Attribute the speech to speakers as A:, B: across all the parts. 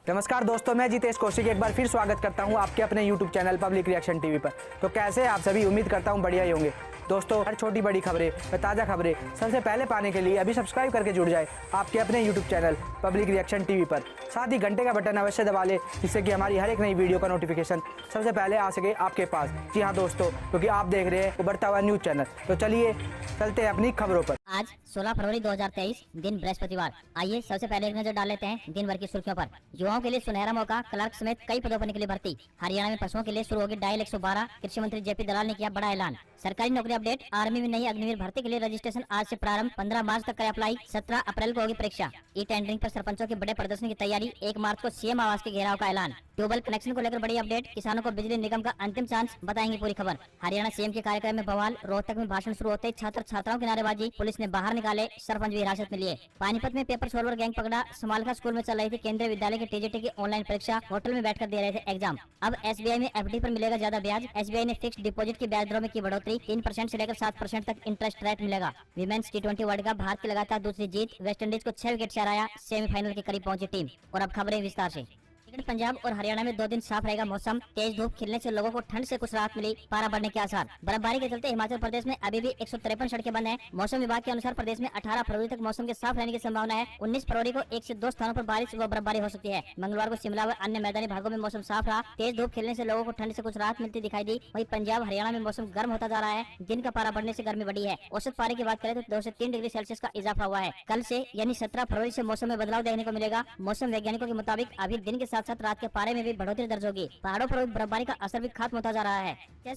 A: नमस्कार दोस्तों, मैं जितेश कौशिक एक बार फिर स्वागत करता हूं आपके अपने YouTube channel public reaction TV पर। तो कैसे आप सभी, उम्मीद करता हूं बढ़िया ही होंगे। दोस्तों, हर छोटी बड़ी खबरें व ताज़ा खबरें सबसे पहले पाने के लिए अभी सब्सक्राइब करके जुड़ जाए आपके अपने YouTube channel public reaction TV पर। साथ ही घंटे का बटन अवश्य दबा लें, जिससे कि हमारी हर एक नई वीडियो का नोटिफिकेशन सबसे पहले आ सके आपके पास। जी हाँ दोस्तों, क्योंकि आप देख रहे हैं उभरता हुआ न्यूज़ चैनल। तो चलिए चलते हैं अपनी खबरों पर।
B: आज 16 फरवरी 2023 दिन बृहस्पतिवार। आइए सबसे पहले एक नजर डाल लेते हैं दिन भर की सुर्खियों पर। युवाओं के लिए सुनहरा मौका, क्लर्क समेत कई पदों पर निकली भर्ती। हरियाणा में पशुओं के लिए शुरू होगी डायल 112। कृषि मंत्री जेपी दलाल ने किया बड़ा ऐलान। सरकारी नौकरी अपडेट, आर्मी में नई अग्निवीर भर्ती के लिए रजिस्ट्रेशन आज से प्रारंभ। 15 मार्च तक करें अप्लाई, 17 अप्रैल को होगी परीक्षा। ई टेंडरिंग पर सरपंचों के बड़े प्रदर्शन की तैयारी, 1 मार्च को सीएम आवास के घेराव का ऐलान। ट्यूबवेल कनेक्शन को लेकर बड़ी अपडेट, किसानों को बिजली निगम का अंतिम चांस, बताएंगे पूरी खबर। हरियाणा सीएम के कार्यक्रम में बवाल, रोहतक में भाषण शुरू होते छात्र छात्राओं की नारेबाजी, पुलिस ने बाहर निकाले, सरपंच भी हिरासत में लिए। पानीपत में पेपर सोल्वर गैंग पकड़ा, समालखा स्कूल में चल रही थी केंद्रीय विद्यालय के टीजीटी की ऑनलाइन परीक्षा, होटल में बैठकर दे रहे थे एग्जाम। अब एसबीआई में एफडी पर मिलेगा ज्यादा ब्याज। एसबीआई ने फिक्स्ड डिपॉजिट की ब्याज दरों में की बढ़ोतरी, 3% से लेकर 7% तक इंटरेस्ट रेट मिलेगा। Women's T20 world cup, Bharat की लगातार दूसरी जीत, वेस्टइंडीज को 6 विकेट से हराया, सेमीफाइनल के करीब पहुंची टीम। और अब खबरें विस्तार से। लेकिन पंजाब और हरियाणा में 2 दिन साफ रहेगा मौसम, तेज धूप खिलने से लोगों को ठंड से कुछ राहत मिली, पारा बढ़ने के आसार। बर्फबारी के चलते हिमाचल प्रदेश में अभी भी 153 सड़कें बंद हैं। मौसम विभाग के अनुसार प्रदेश में 18 फरवरी तक मौसम के साफ रहने की संभावना है। 19 फरवरी को 1 से 2 स्थानों पर बारिश व बर्फबारी हो सकती है। मंगलवार को शिमला व अन्य मैदानी भागों में मौसम साफ रहा, तेज धूप खिलने से लोगों को ठंड से कुछ राहत मिलती दिखाई दी। वहीं पंजाब हरियाणा में मौसम गर्म होता जा रहा है, दिन का पारा बढ़ने से गर्मी बढ़ी है। औसत पारे की बात करें तो 2 से 3 डिग्री सेल्सियस का इजाफा हुआ है। कल से यानी 17 फरवरी से मौसम में बदलाव देखने को मिलेगा। मौसम वैज्ञानिकों के मुताबिक अभी दिन के साथ साथ रात के पारे में भी बढ़ोतरी दर्ज होगी। पहाड़ों पर बर्फबारी का असर भी खत्म होता जा रहा है।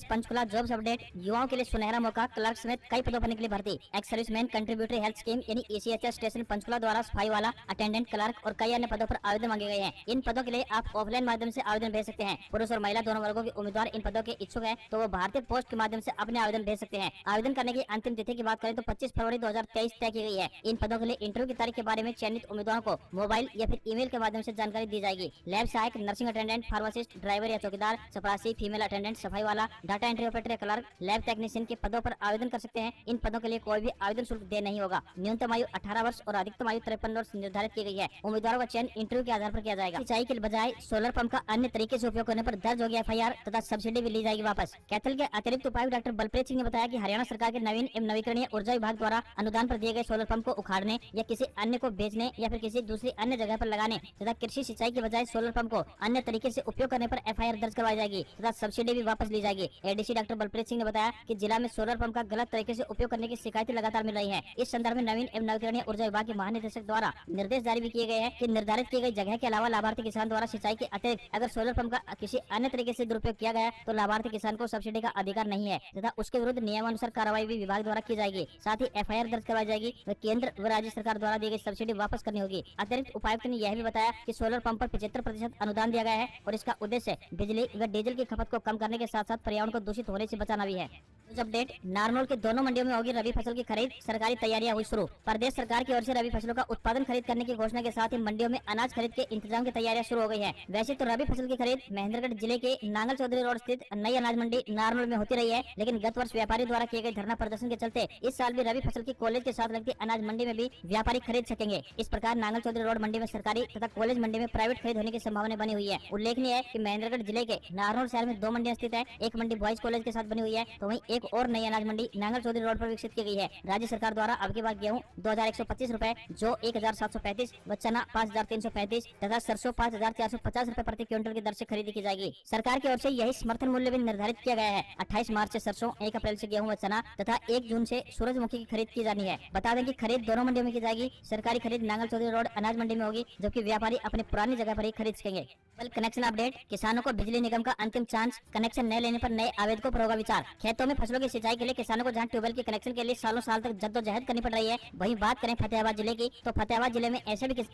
B: पंचकुला जॉब्स अपडेट, युवाओं के लिए सुनहरा मौका, क्लर्क समेत कई पदों पर निकली भर्ती। Ex serviceman contributory health scheme यानी ECHS स्टेशन पंचकुला द्वारा सफाई वाला, अटेंडेंट, क्लर्क और कई अन्य पदों पर आवेदन मांगे गए हैं। इन पदों के लिए आप ऑफलाइन माध्यम से आवेदन भेज सकते हैं। पुरुष और महिला दोनों वर्गों के उम्मीदवार इन पदों के इच्छुक हैं, तो वो भारतीय पोस्ट के माध्यम से अपने आवेदन भेज सकते हैं। आवेदन करने की अंतिम तिथि की बात करें तो 25 फरवरी 2023 तय की गई है। इन पदों के लिए इंटरव्यू की तारीख के बारे में चयनित उम्मीदवारों को मोबाइल या फिर ईमेल के माध्यम से जानकारी दी जाएगी। लैब सहायक, नर्सिंग अटेंडेंट, फार्मासिस्ट, ड्राइवर या चौकीदार, चपरासी, फीमेल अटेंडेंट, सफाई वाला, data entry operator, clerk, lab technician के पदों पर आवेदन कर सकते हैं। इन पदों के लिए कोई भी आवेदन शुल्क दे नहीं होगा। न्यूनतम आयु 18 वर्ष और अधिकतम आयु 53 वर्ष निर्धारित की गई है। उम्मीदवारों का चयन इंटरव्यू के आधार पर किया जाएगा। सिंचाई के बजाय सोलर पंप का अन्य तरीके से उपयोग करने पर दर्ज होगी FIR तथा सब्सिडी भी ली जाएगी वापस। कैथल के अतिरिक्त उपायुक्त डॉक्टर बलप्रीत सिंह ने बताया कि हरियाणा सरकार के नवीन एवं नवीकरणीय ऊर्जा विभाग द्वारा अनुदान पर दिए गए सोलर पंप को उखाड़ने या किसी अन्य को बेचने या फिर किसी दूसरी अन्य जगह पर लगाने तथा कृषि सिंचाई के बजाय सोलर पंप को अन्य तरीके से उपयोग करने पर FIR दर्ज करवाई जाएगी तथा सब्सिडी भी वापस ली जाएगी। ADC डॉक्टर बलप्रीत सिंह ने बताया कि जिला में सोलर पंप का गलत तरीके से उपयोग करने की शिकायतें लगातार मिल रही हैं। इस संदर्भ में नवीन एवं नवीकरणीय ऊर्जा विभाग के महानिदेशक द्वारा निर्देश जारी भी किए गए हैं कि निर्धारित की गई जगह के अलावा लाभार्थी किसान द्वारा सिंचाई के अतिरिक्त अगर सोलर पंप का किसी अन्य तरीके से दुरुपयोग किया गया तो लाभार्थी किसान को सब्सिडी का अधिकार नहीं है तथा उसके विरुद्ध नियमानुसार कार्रवाई भी विभाग द्वारा की जाएगी। साथ ही FIR दर्ज करवाई जाएगी व केंद्र व राज्य सरकार द्वारा दी गई सब्सिडी वापस करनी होगी। अतिरिक्त उपायुक्त ने यह भी बताया कि सोलर पंप पर 75% अनुदान दिया गया है और इसका उद्देश्य बिजली व डीजल की खपत को कम करने के साथ साथ पर्यावरण को दूषित होने से बचाना भी है। अपडेट, नारनौल के दोनों मंडियों में होगी रबी फसल की खरीद, सरकारी तैयारियां हुई शुरू। प्रदेश सरकार की ओर से रबी फसलों का उत्पादन खरीद करने की घोषणा के साथ ही मंडियों में अनाज खरीद के इंतजाम की तैयारियां शुरू हो गई हैं। वैसे तो रबी फसल की खरीद महेंद्रगढ़ जिले के नांगल चौधरी रोड स्थित नई अनाज मंडी नारनौल में होती रही है, लेकिन गत वर्ष व्यापारी द्वारा किए गए धरना प्रदर्शन के चलते इस साल भी रबी फसल की कॉलेज के साथ लगती अनाज मंडी में भी व्यापारी खरीद सकेंगे। इस प्रकार नांगल चौधरी रोड मंडी में सरकारी तथा कॉलेज मंडी में प्राइवेट खरीद होने की संभावना बनी हुई है। उल्लेखनीय है कि महेंद्रगढ़ जिले के नारनौल शहर में 2 मंडियां स्थित है। एक मंडी बॉयज कॉलेज के साथ बनी हुई है, तो वहीं एक और नई अनाज नांगल चौधरी रोड पर विकसित की गई है। राज्य सरकार द्वारा अब की बार गेहूं 2125 रुपए, जो 1735 व चना 5335 तथा सरसों 5450 रुपए प्रति क्विंटल की दर से खरीदी की जाएगी। सरकार की ओर से यही समर्थन मूल्य भी निर्धारित किया गया है। 28 मार्च से सरसों, 1 अप्रैल से गेहूं व चना तथा 1 जून से सूरजमुखी की खरीद की जानी है। बता दें कि खरीद दोनों मंडियों में की जाएगी। सरकारी खरीद नांगल चौधरी रोड अनाज मंडी में होगी, जबकि व्यापारी अपनी पुरानी जगह पर ही खरीद सकेंगे। कनेक्शन अपडेट, किसानों को बिजली निगम का अंतिम चांस, कनेक्शन न लेने पर नए आवेदकों पर होगा विचार। खेतों में फसलों की सिंचाई के लिए किसानों को जहां ट्यूबवेल के कनेक्शन के लिए सालों साल तक जद्दोजहद करनी पड़ रही है, वहीं बात करें फतेहाबाद जिले की तो फतेहाबाद जिले में ऐसे भी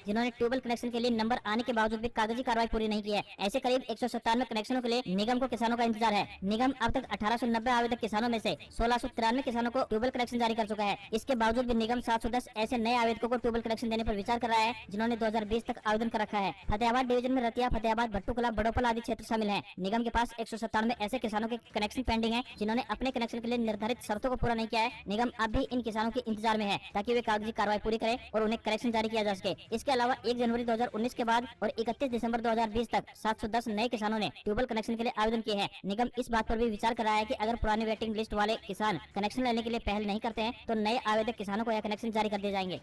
B: जिन्होंने ट्यूबवेल कनेक्शन के लिए नंबर आने के बावजूद भी कागजी कार्रवाई पूरी नहीं की है। ऐसे करीब 197 कनेक्शनों के लिए निगम को किसानों का इंतजार है। निगम अब तक 1890 आवेदक किसानों में से 1693 किसानों को ट्यूबवेल कनेक्शन जारी कर चुका है। इसके बावजूद भी निगम 710 ऐसे नए आवेदकों को ट्यूबवेल कनेक्शन देने पर विचार कर रहा है, जिन्होंने 2020 तक आवेदन कर रखा है। फतेहाबाद डिवीजन में रतिया, फतेहाबाद, भट्टूकला, बड़ोपल आदि क्षेत्र शामिल है। निगम के पास 197 ऐसे किसानों के कनेक्शन पेंडिंग है, जिन्होंने अपने कनेक्शन के लिए निर्धारित शर्तों को पूरा नहीं किया है। निगम अब भी इन किसानों के इंतजार में है ताकि वे कागजी कार्रवाई पूरी करें और उन्हें कनेक्शन जारी किया जा सके। इसके अलावा 1 जनवरी 2019 के बाद और 31 दिसंबर 2020 तक 710 नए किसानों ने ट्यूबवेल कनेक्शन के लिए आवेदन किए हैं। निगम इस बात पर भी विचार कर रहा है कि अगर पुरानी वेटिंग लिस्ट वाले किसान कनेक्शन लेने के लिए पहल नहीं करते हैं तो नए आवेदक किसानों को यह कनेक्शन जारी कर दिए जाएंगे।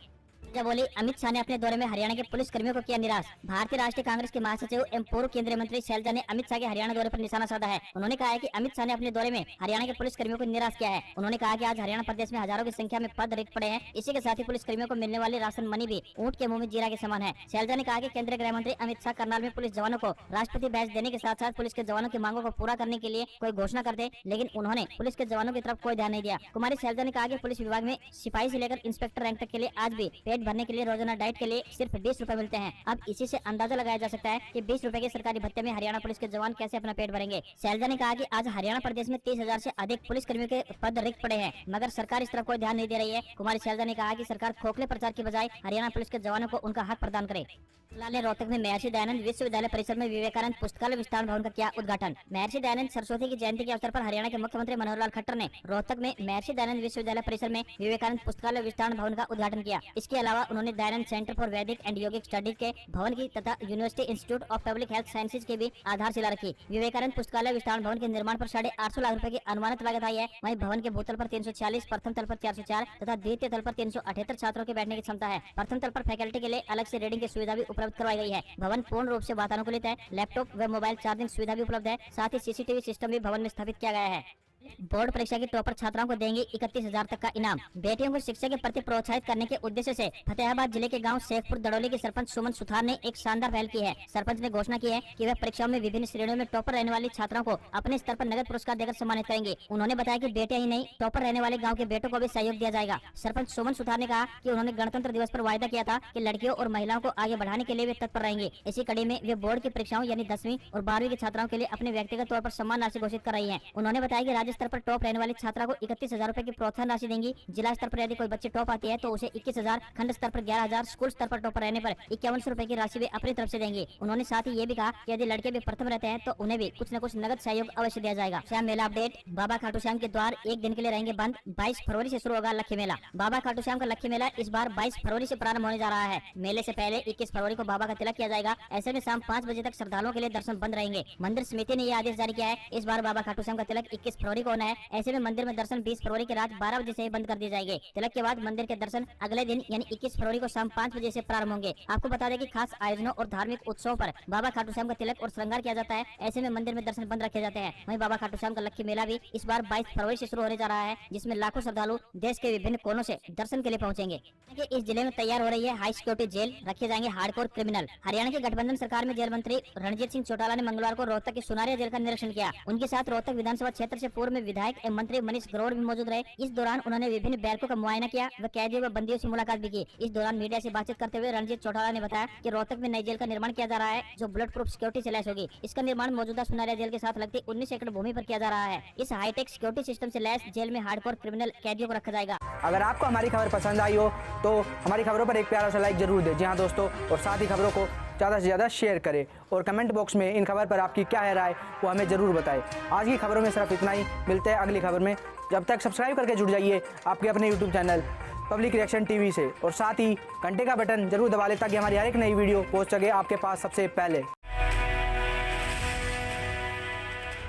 B: जब बोली अमित शाह ने अपने दौरे में हरियाणा के पुलिस कर्मियों को किया निराश। भारतीय राष्ट्रीय कांग्रेस के महासचिव एवं पूर्व केंद्रीय मंत्री शैलजा ने अमित शाह के हरियाणा दौरे पर निशाना साधा है। उन्होंने कहा है कि अमित शाह ने अपने दौरे में हरियाणा के पुलिस कर्मियों को निराश किया है। उन्होंने कहा कि आज हरियाणा प्रदेश में हजारों की संख्या में पद रिक्त पड़े हैं। इसी के साथ ही पुलिस कर्मियों को मिलने वाली राशन मनी भी ऊंट के मुंह में जीरा के समान है। शैलजा ने कहा कि केंद्रीय गृह मंत्री अमित शाह करनाल में पुलिस जवानों को राष्ट्रपति बैच देने के साथ साथ पुलिस के जवानों की मांगों को पूरा करने के लिए कोई घोषणा कर दे, लेकिन उन्होंने पुलिस के जवानों की तरफ कोई ध्यान नहीं दिया। कुमारी शैलजा ने कहा कि पुलिस विभाग में सिपाही से लेकर इंस्पेक्टर रैंक तक के लिए आज भी पेट भरने के लिए रोजाना डाइट के लिए सिर्फ 20 रुपए मिलते हैं। अब इसी से अंदाजा लगाया जा सकता है कि 20 रुपए के सरकारी भत्ते में हरियाणा पुलिस के जवान कैसे अपना पेट भरेंगे। शैलजा ने कहा कि आज हरियाणा प्रदेश में 30,000 से अधिक पुलिस कर्मियों के पद रिक्त पड़े हैं, मगर सरकार इस तरफ कोई ध्यान नहीं दे रही है। कुमारी शैलजा ने कहा कि सरकार खोखले प्रचार की बजाय हरियाणा पुलिस के जवानों को उनका हक प्रदान करे। लाल ने रोहतक में महर्षि दयानंद विश्वविद्यालय परिसर में विवेकानंद पुस्तकालय विस्तार भवन का किया उद्घाटन। महर्षि दयानंद सरस्वती की जयंती के अवसर पर हरियाणा के मुख्यमंत्री मनोहर लाल खट्टर ने रोहतक में महर्षि दयानंद विश्वविद्यालय परिसर में विवेकानंद पुस्तकालय विस्तार भवन का उद्घाटन किया। इसके अलावा उन्होंने दयानंद सेंटर फॉर वैदिक एंड योगिक स्टडीज के भवन की तथा university institute of public health sciences की भी आधारशिला रखी। विवेकानंद पुस्तकालय विस्तार भवन के निर्माण पर 850 लाख रुपए की अनुमानित लागत आई है। वहीं भवन के भूतल पर 346, प्रथम तल पर 404 तथा द्वितीय तल पर 378 छात्रों के बैठने की क्षमता है। प्रथम तल पर फैकल्टी के लिए अलग से रीडिंग की सुविधा भी उपलब्ध करवाई गई है। भवन पूर्ण रूप से वातानुकूलित है। लैपटॉप व मोबाइल चार्जिंग सुविधा भी उपलब्ध है। साथ ही सीसीटीवी सिस्टम भी भवन में स्थापित किया गया है। बोर्ड परीक्षा की टॉपर छात्राओं को देंगे 31,000 तक का इनाम। बेटियों को शिक्षा के प्रति प्रोत्साहित करने के उद्देश्य से फतेहाबाद जिले के गांव शेखपुर दड़ोली के सरपंच सुमन सुथार ने एक शानदार पहल की है। सरपंच ने घोषणा की है कि वह परीक्षाओं में विभिन्न श्रेणियों में टॉपर रहने वाली छात्राओं को अपने स्तर पर नगद पुरस्कार देकर सम्मानित करेंगे। उन्होंने बताया कि बेटियां ही नहीं, टॉपर रहने वाले गाँव के बेटों को भी सहयोग दिया जाएगा। सरपंच सुमन सुथार ने कहा कि उन्होंने गणतंत्र दिवस पर वायदा किया था कि लड़कियों और महिलाओं को आगे बढ़ाने के लिए वे तत्पर रहेंगे। इसी कड़ी में वे बोर्ड की परीक्षाओं यानी 10वीं और 12वीं की छात्राओं के लिए अपने व्यक्तिगत तौर पर सम्मान राशि घोषित कर रही है। उन्होंने बताया कि राज्य स्तर पर टॉप रहने वाली छात्रा को 31,000 रुपए की प्रोत्साहन राशि देंगी। जिला स्तर पर यदि कोई बच्चे टॉप आती है तो उसे 21,000, खंड स्तर पर 11,000, स्कूल स्तर पर टॉपर रहने पर 5100 रुपए की राशि वे अपनी तरफ से देंगे। उन्होंने साथ ही ये भी कहा कि यदि लड़के भी प्रथम रहते हैं तो उन्हें भी कुछ न कुछ नगद सहयोग अवश्य दिया जाएगा। श्याम मेला अपडेट। बाबा खाटू श्याम के द्वार एक दिन के लिए रहेंगे बंद। 22 फरवरी से शुरू होगा लक्खी मेला। बाबा खाटू श्याम का लक्खी मेला इस बार 22 फरवरी से प्रारंभ होने जा रहा है। मेले से पहले 21 फरवरी को बाबा का तिलक किया जाएगा। ऐसे में शाम 5 बजे तक श्रद्धालुओं के लिए दर्शन बंद रहेंगे। मंदिर समिति ने यह आदेश जारी किया है। इस बार बाबा खाटू श्याम का तिलक 21 फरवरी को होना है। ऐसे में मंदिर में दर्शन 20 फरवरी की रात 12 बजे से बंद कर दिए जाएंगे। तिलक के बाद मंदिर के दर्शन अगले दिन यानी 21 फरवरी को शाम 5 बजे से प्रारंभ होंगे। आपको बता दें कि खास आयोजनों और धार्मिक उत्सवों पर बाबा खाटू श्याम का तिलक और श्रृंगार किया जाता है। ऐसे में मंदिर में दर्शन बंद रखे जाते हैं। वहीं बाबा खाटू श्याम का लक्खी मेला भी इस बार 22 फरवरी से शुरू होने जा रहा है, जिसमें लाखों श्रद्धालु देश के विभिन्न कोनों से दर्शन के लिए पहुंचेंगे। इस जिले में तैयार हो रही है हाई सिक्योरिटी जेल, रखे जाएंगे हार्डकोर क्रिमिनल। हरियाणा की गठबंधन सरकार में जेल मंत्री रणजीत सिंह चौटाला ने मंगलवार को रोहतक की सुनारिया जेल का निरीक्षण किया। उनके साथ रोहतक विधानसभा क्षेत्र से पूर्व में विधायक एवं मंत्री मनीष ग्रोवर भी मौजूद रहे। इस दौरान उन्होंने विभिन्न बैरकों का मुआयना किया व कैदियों व बंदियों से मुलाकात भी की। इस दौरान मीडिया से बातचीत करते हुए रणजीत चौटाला ने बताया कि रोहतक में नई जेल का निर्माण किया जा रहा है जो बुलेट प्रूफ सिक्योरिटी से लैस होगी। इसका निर्माण मौजूदा सुनारिया जेल के साथ लगती 19 एकड़ भूमि पर किया जा रहा है। इस हाईटेक सिक्योरिटी सिस्टम से लैस जेल में हार्डकोर क्रिमिनल कैदियों को रखा जाएगा।
A: अगर आपको हमारी खबर पसंद आई हो तो हमारी खबरों पर एक प्यारा सा लाइक जरूर दें। जी हाँ दोस्तों, और साथ ही खबरों को ज़्यादा से ज़्यादा शेयर करें और कमेंट बॉक्स में इन खबर पर आपकी क्या है राय वो हमें ज़रूर बताएं। आज की खबरों में सिर्फ इतना ही। मिलते हैं अगली खबर में। जब तक सब्सक्राइब करके जुड़ जाइए आपके अपने YouTube channel public reaction TV से, और साथ ही घंटे का बटन जरूर दबा लें ताकि हमारी हर एक नई वीडियो पहुंच सके आपके पास सबसे पहले।